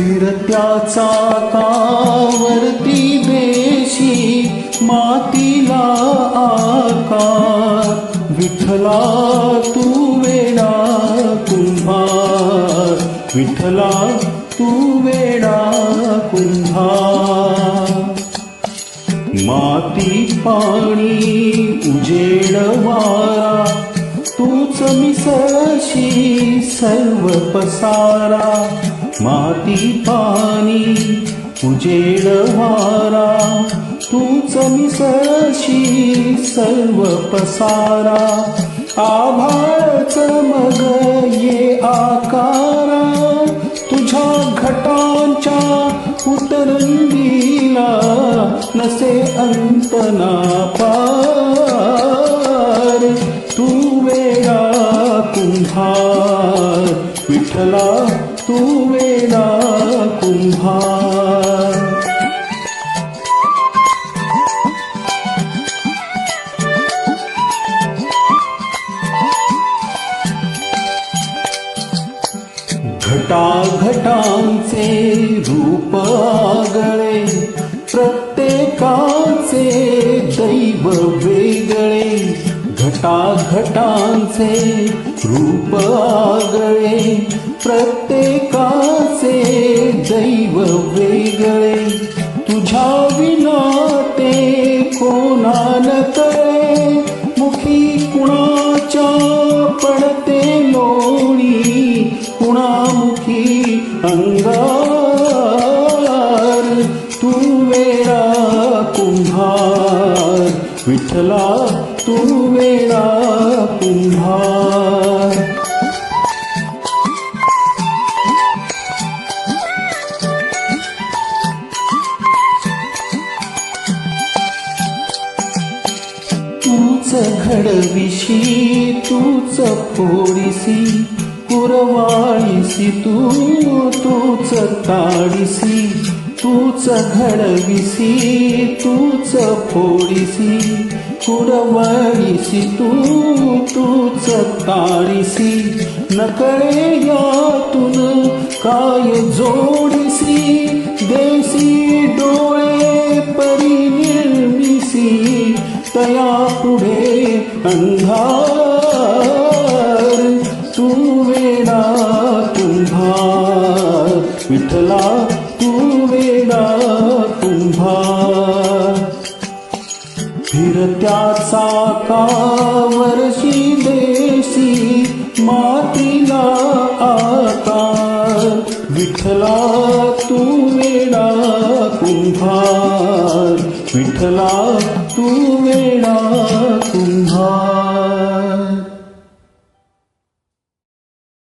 फिरत्या चाकावरती देशी मातीला आकार, विठ्ठला तू वेडा कुंभार, विठ्ठला तू वेडा कुंभार. माती पाणी उजेड वारा, तूच मिसळशी सर्व पसारा. माती पाणी उजेड वारा, तूच मिसळशी सर्व पसारा. आभाळच मग ये आकारा, तुझ्या घटांच्या उतरंडीला नसे अंत ना पार. तू वेडा कुंभार, विठ्ठला तू वेडा कुंभार. घटाघटांचे रूप आगळे, प्रत्येकाचे दैव वेगळे. घटाघटांचे रूप आगळे, प्रत्येकाचे दैव वेगळे. तुझ्या विना ते कोणा न कळे, मुखी कुणाच्या पडते लोणी, कुणामुखी अंगार. तू वेडा कुंभार, विठ्ठला तू वेडा कुंभार. तूच घडविशी तूच फोडिसी, पुरवाळीसी तूच ताडिसी. तूच घडविसी तूच फोडिसी, पुरवाळीसी तूच ताडिसी. नकळे यातून काय जोडिसी, देसी डोळे परिनिर्मिसी. तया पुढे अंधार. तू वेडा कुंभार, विठ्ठला तू वेडा कुंभार. फिरत्या चाकावरशी देशी मातीला आकार, विठ्ठला तू वेडा कुंभार, विठ्ठला तू वेडा